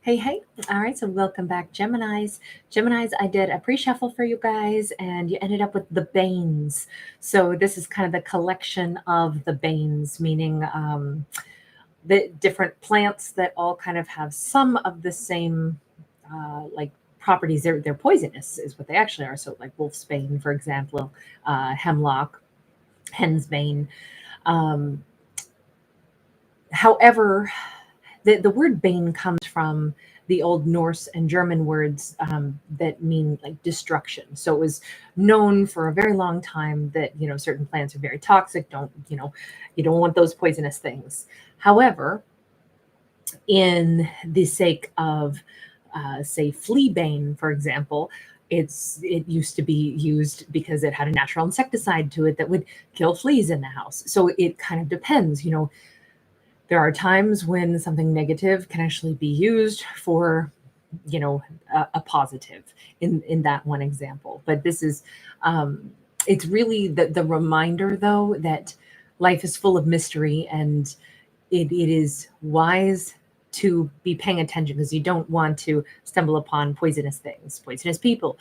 Hey, hey. All right, so welcome back, Geminis. Geminis, I did a pre-shuffle for you guys, and you ended up with the Banes. So this is kind of the collection of the Banes, meaning the different plants that all kind of have some of the same like properties. They're poisonous, is what they actually are. So like wolfsbane, for example, hemlock, hensbane. Um, However, the word bane comes from the old Norse and German words that mean like destruction. So it was known for a very long time that certain plants are very toxic. You don't want those poisonous things. However, in the sake of say fleabane, for example, it used to be used because it had a natural insecticide to it that would kill fleas in the house. So it kind of depends. There are times when something negative can actually be used for a positive in that one example. But this is it's really the reminder, though, that life is full of mystery, and it is wise to be paying attention, because you don't want to stumble upon poisonous things, poisonous people.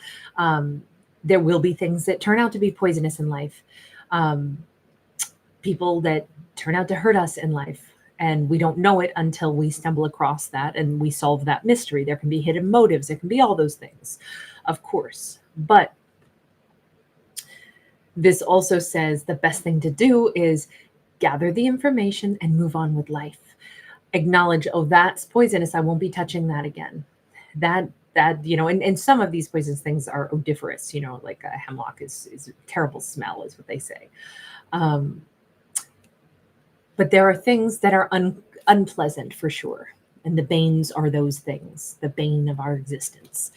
There will be things that turn out to be poisonous in life, um, people that turn out to hurt us in life, and we don't know it until we stumble across that and we solve that mystery. There can be hidden motives, there can be all those things, of course. But this also says the best thing to do is gather the information and move on with life. Acknowledge, oh, that's poisonous, I won't be touching that again. And some of these poisonous things are odoriferous, like a hemlock is a terrible smell, is what they say. um, but there are things that are unpleasant for sure, and the banes are those things, the bane of our existence.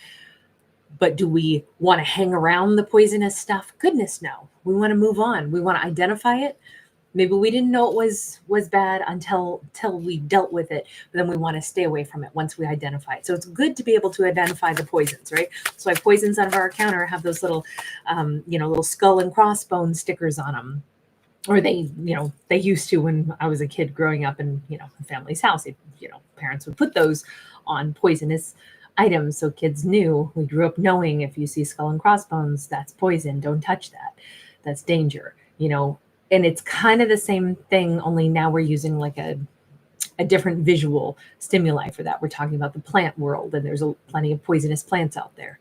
But do we want to hang around the poisonous stuff? Goodness, no. We want to move on. We want to identify it. Maybe we didn't know it was bad until we dealt with it, but then we want to stay away from it once we identify it. So it's good to be able to identify the poisons, right? So why poisons on our counter have those little little skull and crossbones stickers on them, or they used to when I was a kid growing up in a family's house. Parents would put those on poisonous items, so kids knew. We grew up knowing, if you see skull and crossbones, that's poison, don't touch that, that's danger. And it's kind of the same thing, only now we're using like a different visual stimuli for that. We're talking about the plant world, and there's plenty of poisonous plants out there.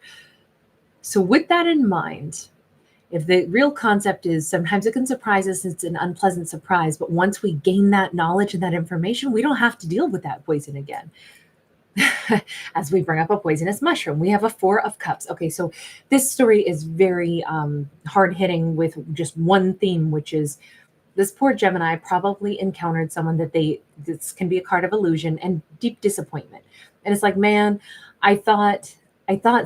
So with that in mind, if the real concept is, sometimes it can surprise us, it's an unpleasant surprise, but once we gain that knowledge and that information, we don't have to deal with that poison again. As we bring up a poisonous mushroom, we have a Four of Cups. Okay, so this story is very hard hitting with just one theme, which is this poor Gemini probably encountered someone this can be a card of illusion and deep disappointment. And it's like, man, I thought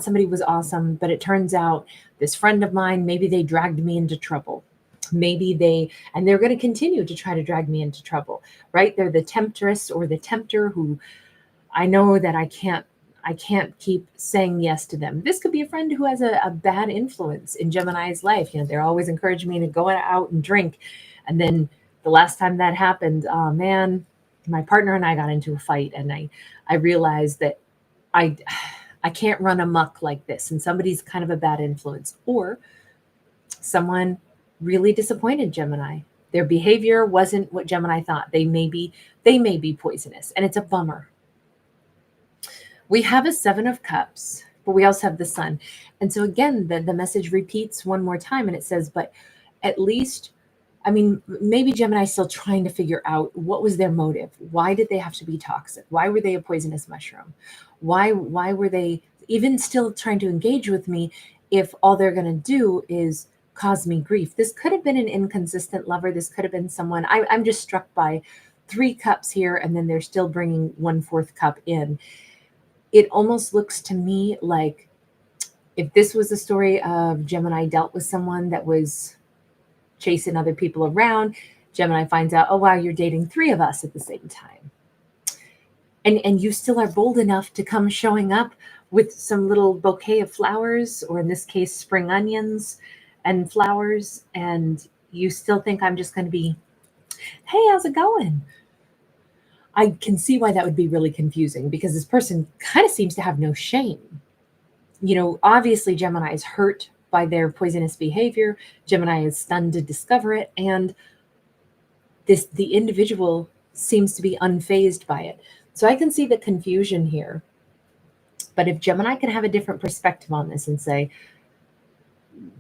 somebody was awesome, but it turns out this friend of mine, maybe they dragged me into trouble. And they're going to continue to try to drag me into trouble, right? They're the temptress or the tempter who I know that I can't keep saying yes to them. This could be a friend who has a bad influence in Gemini's life. They're always encouraging me to go out and drink. And then the last time that happened, oh man, my partner and I got into a fight, and I realized that I I can't run amok like this. And somebody's kind of a bad influence, or someone really disappointed Gemini. Their behavior wasn't what Gemini thought. They may be poisonous, and it's a bummer. We have a Seven of Cups, but we also have the Sun. And so again, the message repeats one more time, and it says, but at least, I mean, maybe Gemini's still trying to figure out what was their motive. Why did they have to be toxic? Why were they a poisonous mushroom? Why were they even still trying to engage with me if all they're going to do is cause me grief? This could have been an inconsistent lover. This could have been someone. I'm just struck by three cups here, and then they're still bringing one fourth cup in. It almost looks to me like if this was a story of Gemini dealt with someone that was chasing other people around, Gemini finds out, oh wow, you're dating three of us at the same time. And you still are bold enough to come showing up with some little bouquet of flowers, or in this case, spring onions and flowers, and you still think I'm just going to be, hey, how's it going? I can see why that would be really confusing, because this person kind of seems to have no shame. Obviously Gemini is hurt by their poisonous behavior. Gemini is stunned to discover it, and the individual seems to be unfazed by it. So I can see the confusion here. But if Gemini can have a different perspective on this and say,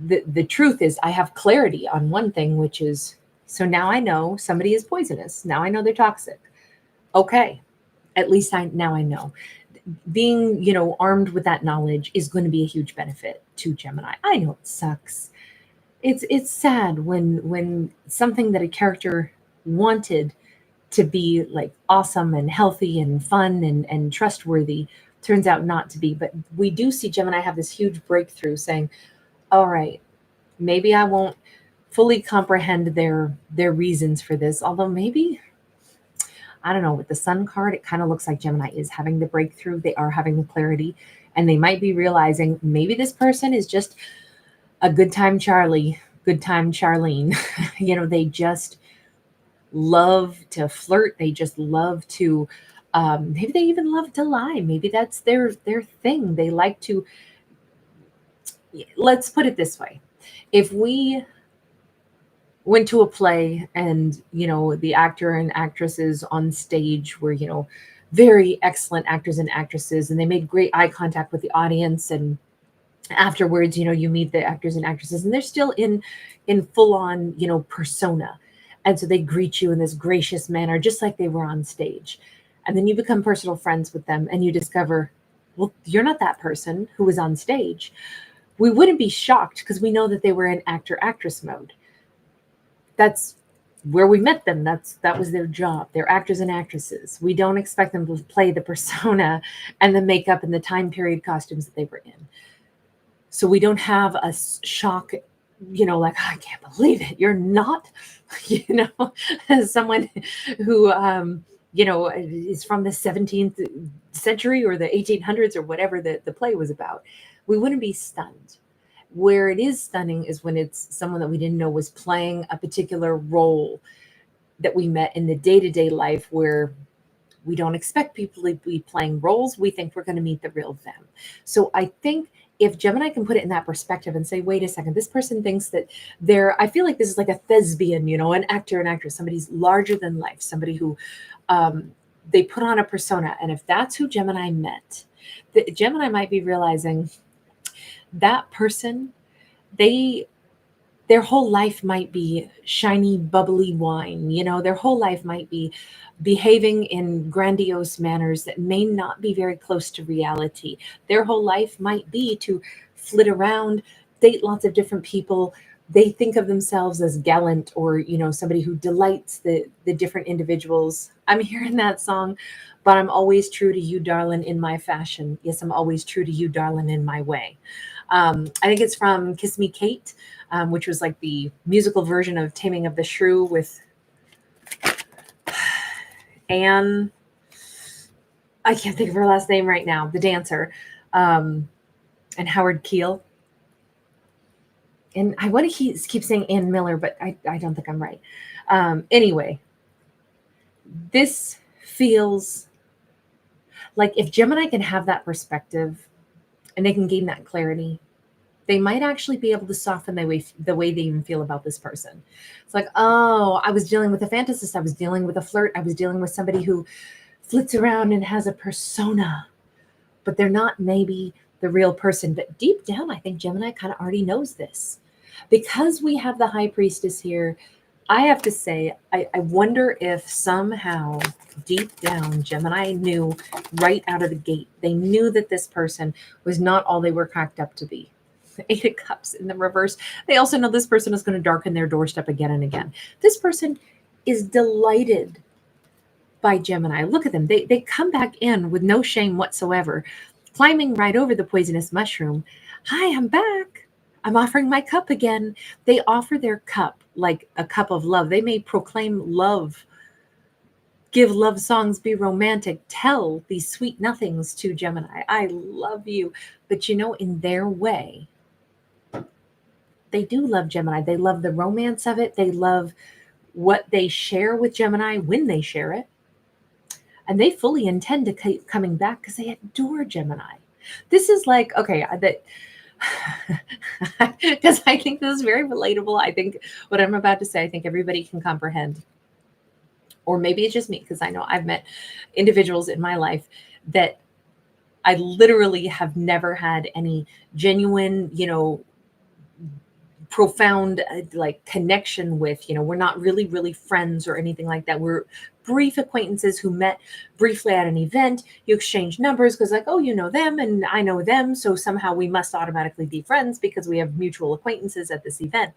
the truth is, I have clarity on one thing, which is, so now I know somebody is poisonous. Now I know they're toxic. Okay, at least now I know. Being, armed with that knowledge is going to be a huge benefit to Gemini. I know it sucks. It's sad when something that a character wanted to be like awesome and healthy and fun and trustworthy turns out not to be. But we do see Gemini have this huge breakthrough saying, all right, maybe I won't fully comprehend their reasons for this, although maybe, I don't know, with the Sun card, it kind of looks like Gemini is having the breakthrough. They are having the clarity, and they might be realizing maybe this person is just a good time Charlie, good time Charlene. They just love to flirt. They just love to, maybe they even love to lie. Maybe that's their thing. They like to, let's put it this way. If we went to a play and, the actor and actresses on stage were, very excellent actors and actresses, and they made great eye contact with the audience, and afterwards, you meet the actors and actresses and they're still in full on, persona. And so they greet you in this gracious manner, just like they were on stage. And then you become personal friends with them and you discover, well, you're not that person who was on stage. We wouldn't be shocked because we know that they were in actor-actress mode. That's where we met them. That was their job. They're actors and actresses. We don't expect them to play the persona and the makeup and the time period costumes that they were in. So we don't have a shock, like, oh, I can't believe it. You're not, as someone who, is from the 17th century or the 1800s or whatever the play was about. We wouldn't be stunned. Where it is stunning is when it's someone that we didn't know was playing a particular role that we met in the day-to-day life, where we don't expect people to be playing roles. We think we're going to meet the real them. So I think if Gemini can put it in that perspective and say, wait a second, this person thinks that I feel like this is like a thespian, an actor and actress, somebody's larger than life, somebody who they put on a persona. And if that's who Gemini met, Gemini might be realizing that person, their whole life might be shiny, bubbly wine. Their whole life might be behaving in grandiose manners that may not be very close to reality. Their whole life might be to flit around, date lots of different people. They think of themselves as gallant, or, somebody who delights the different individuals. I'm hearing that song, but I'm always true to you, darling, in my fashion. Yes, I'm always true to you, darling, in my way. I think it's from Kiss Me Kate, which was like the musical version of Taming of the Shrew with Anne. I can't think of her last name right now, the dancer, and Howard Keel. And I want to keep saying Ann Miller, but I don't think I'm right. Anyway, this feels like if Gemini can have that perspective and they can gain that clarity, they might actually be able to soften the way they even feel about this person. It's like, oh, I was dealing with a fantasist. I was dealing with a flirt. I was dealing with somebody who flits around and has a persona, but they're not maybe the real person. But deep down, I think Gemini kind of already knows this. Because we have the High Priestess here, I have to say, I wonder if somehow deep down, Gemini knew right out of the gate. They knew that this person was not all they were cracked up to be. The Eight of Cups in the reverse. They also know this person is going to darken their doorstep again and again. This person is delighted by Gemini. Look at them. They come back in with no shame whatsoever, climbing right over the poisonous mushroom. Hi, I'm back. I'm offering my cup again. They offer their cup like a cup of love. They may proclaim love, give love songs, be romantic, tell these sweet nothings to Gemini. I love you. But in their way, they do love Gemini. They love the romance of it. They love what they share with Gemini when they share it. and they fully intend to keep coming back because they adore Gemini. This is like, okay, that because I think this is very relatable. I think what I'm about to say, I think everybody can comprehend. Or maybe it's just me, because I know I've met individuals in my life that I literally have never had any genuine, profound like connection with. We're not really friends or anything like that. We're brief acquaintances who met briefly at an event. You exchange numbers because, like, oh, you know them and I know them, so somehow we must automatically be friends because we have mutual acquaintances at this event.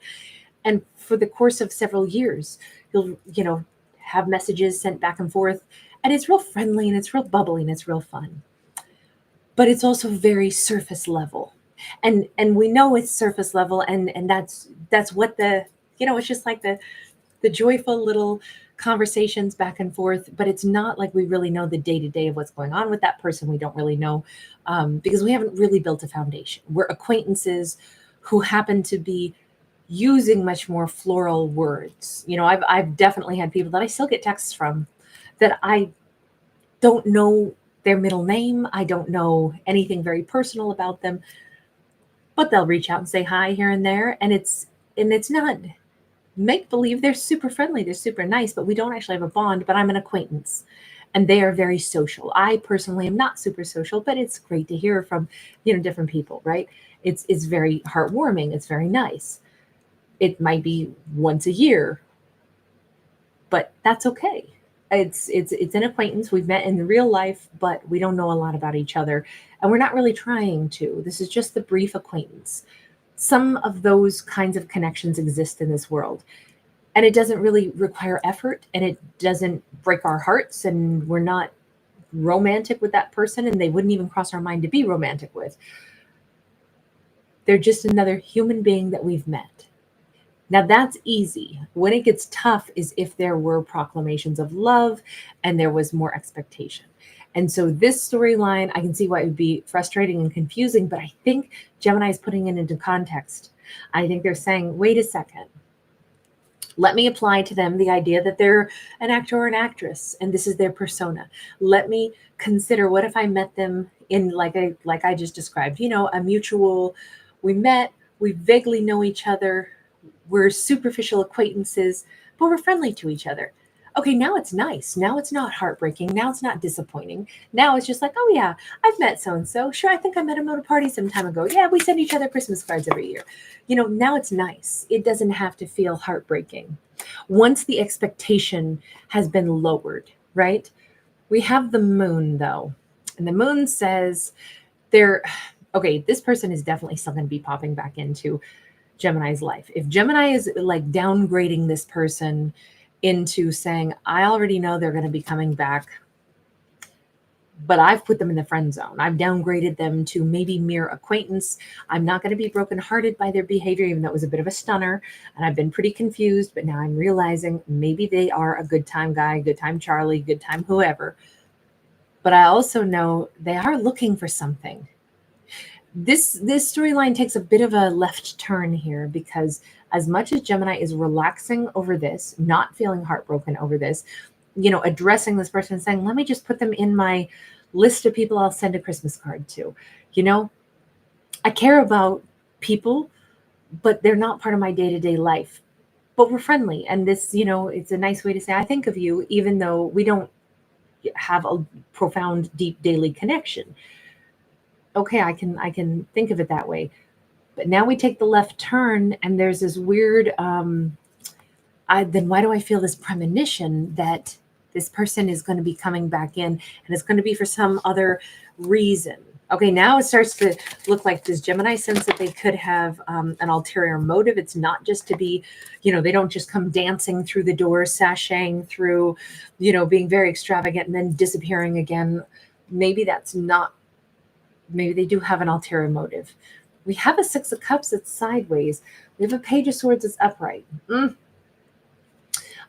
And for the course of several years, you'll have messages sent back and forth, and it's real friendly and it's real bubbly and it's real fun. But it's also very surface level. And we know it's surface level, and that's what it's just like the joyful little conversations back and forth, but it's not like we really know the day-to-day of what's going on with that person. We don't really know, because we haven't really built a foundation. We're acquaintances who happen to be using much more floral words. I've definitely had people that I still get texts from that I don't know their middle name. I don't know anything very personal about them, but they'll reach out and say hi here and there. And it's not make believe. They're super friendly. They're super nice, but we don't actually have a bond, but I'm an acquaintance and they are very social. I personally am not super social, but it's great to hear from, different people, right? It's very heartwarming. It's very nice. It might be once a year, but that's okay. It's an acquaintance. We've met in real life, but we don't know a lot about each other, and we're not really trying to. This is just the brief acquaintance. Some of those kinds of connections exist in this world, and it doesn't really require effort, and it doesn't break our hearts, and we're not romantic with that person, and they wouldn't even cross our mind to be romantic with. They're just another human being that we've met. Now that's easy. When it gets tough is if there were proclamations of love and there was more expectation. And so this storyline, I can see why it would be frustrating and confusing, but I think Gemini is putting it into context. I think they're saying, wait a second. Let me apply to them the idea that they're an actor or an actress and this is their persona. Let me consider, what if I met them in like I just described, a mutual, we met, we vaguely know each other, we're superficial acquaintances, but we're friendly to each other. Okay, now it's nice. Now it's not heartbreaking. Now it's not disappointing. Now it's just like, oh yeah, I've met so-and-so. Sure, I think I met him at a party some time ago. Yeah, we send each other Christmas cards every year. Now it's nice. It doesn't have to feel heartbreaking. Once the expectation has been lowered, right? We have the moon though. And the moon says this person is definitely still going to be popping back into Gemini's life. If Gemini is like downgrading this person into saying, I already know they're going to be coming back, but I've put them in the friend zone. I've downgraded them to maybe mere acquaintance. I'm not going to be brokenhearted by their behavior, even though it was a bit of a stunner. And I've been pretty confused, but now I'm realizing maybe they are a good time guy, good time Charlie, good time whoever. But I also know they are looking for something. This storyline takes a bit of a left turn here, because as much as Gemini is relaxing over this, not feeling heartbroken over this, addressing this person and saying, let me just put them in my list of people I'll send a Christmas card to. I care about people, but they're not part of my day-to-day life. But we're friendly. And this, it's a nice way to say, I think of you, even though we don't have a profound, deep daily connection. Okay, I can think of it that way. But now we take the left turn and there's this weird, then why do I feel this premonition that this person is going to be coming back in and it's going to be for some other reason? Okay, now it starts to look like, does Gemini sense that they could have an ulterior motive? It's not just to be, they don't just come dancing through the door, sashaying through, being very extravagant and then disappearing again. Maybe they do have an ulterior motive. We have a Six of Cups that's sideways. We have a Page of Swords that's upright.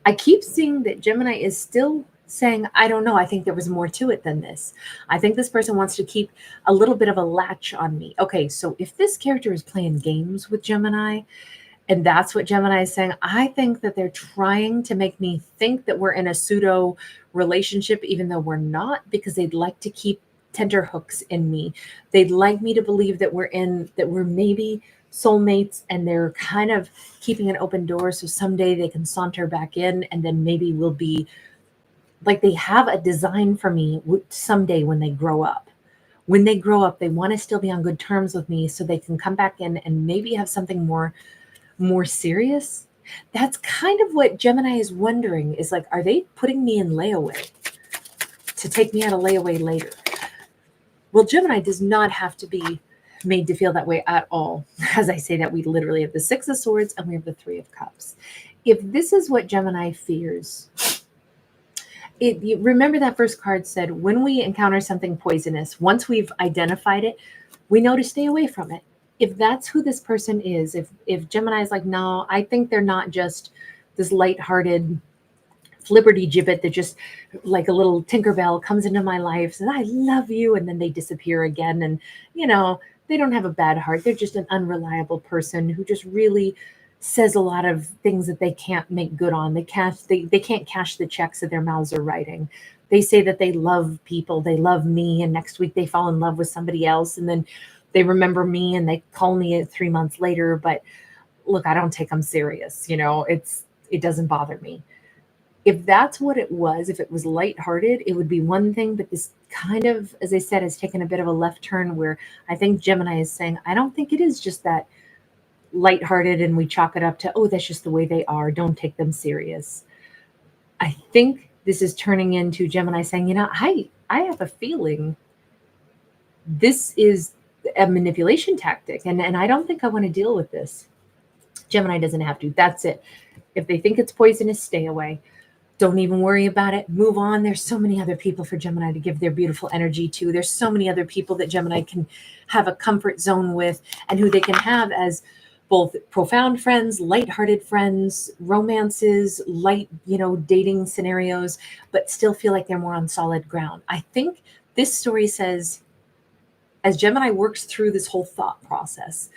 I keep seeing that Gemini is still saying, I don't know. I think there was more to it than this. I think this person wants to keep a little bit of a latch on me. Okay, so if this character is playing games with Gemini, and that's what Gemini is saying, I think that they're trying to make me think that we're in a pseudo relationship, even though we're not, because they'd like to keep tender hooks in me. They'd like me to believe that we're maybe soulmates, and they're kind of keeping an open door so someday they can saunter back in, and then maybe we'll be like, they have a design for me someday when they grow up. When they grow up, they want to still be on good terms with me so they can come back in and maybe have something more serious. That's kind of what Gemini is wondering, is like, are they putting me in layaway to take me out of layaway later? Well, Gemini does not have to be made to feel that way at all. As I say that, we literally have the Six of Swords and we have the Three of Cups. If this is what Gemini fears, you remember that first card said, when we encounter something poisonous, once we've identified it, we know to stay away from it. If that's who this person is, if Gemini is like, no, I think they're not just this lighthearted flibberty gibbet that just like a little Tinkerbell comes into my life and I love you, and then they disappear again, and they don't have a bad heart. They're just an unreliable person who just really says a lot of things that they can't make good on. They can't cash the checks that their mouths are writing. They say that they love people, they love me, and next week they fall in love with somebody else, and then they remember me and they call me 3 months later. But look, I don't take them serious. It doesn't bother me. If that's what it was, if it was lighthearted, it would be one thing. But this kind of, as I said, has taken a bit of a left turn where I think Gemini is saying, I don't think it is just that lighthearted and we chalk it up to, oh, that's just the way they are. Don't take them serious. I think this is turning into Gemini saying, I have a feeling this is a manipulation tactic, and I don't think I want to deal with this. Gemini doesn't have to. That's it. If they think it's poisonous, stay away. Don't even worry about it. Move on. There's so many other people for Gemini to give their beautiful energy to. There's so many other people that Gemini can have a comfort zone with, and who they can have as both profound friends, lighthearted friends, romances, light, dating scenarios, but still feel like they're more on solid ground. I think this story says, as Gemini works through this whole thought process,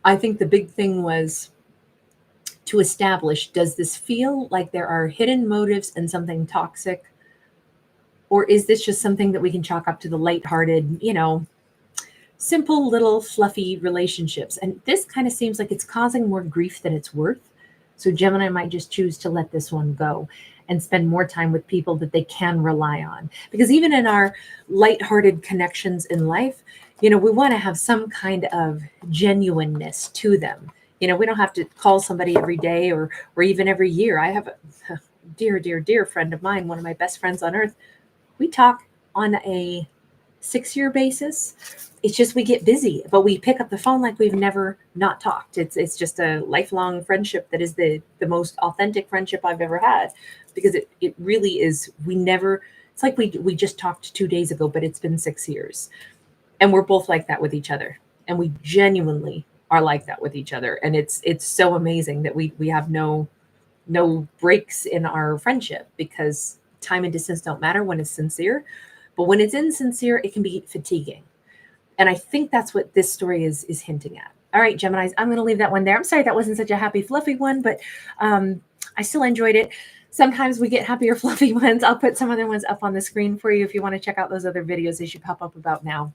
I think the big thing was to establish, does this feel like there are hidden motives and something toxic? Or is this just something that we can chalk up to the lighthearted, simple little fluffy relationships? And this kind of seems like it's causing more grief than it's worth. So Gemini might just choose to let this one go and spend more time with people that they can rely on. Because even in our lighthearted connections in life, we want to have some kind of genuineness to them. We don't have to call somebody every day or even every year. I have a dear, dear, dear friend of mine, one of my best friends on earth. We talk on a 6-year basis. It's just we get busy, but we pick up the phone like we've never not talked. It's just a lifelong friendship that is the most authentic friendship I've ever had, because it really is. It's like we just talked 2 days ago, but it's been 6 years. And we're both like that with each other. And we genuinely are like that with each other. And it's so amazing that we have no breaks in our friendship, because time and distance don't matter when it's sincere. But when it's insincere, it can be fatiguing. And I think that's what this story is hinting at. All right, Geminis, I'm going to leave that one there. I'm sorry that wasn't such a happy, fluffy one, but I still enjoyed it. Sometimes we get happier, fluffy ones. I'll put some other ones up on the screen for you if you want to check out those other videos. They should pop up about now.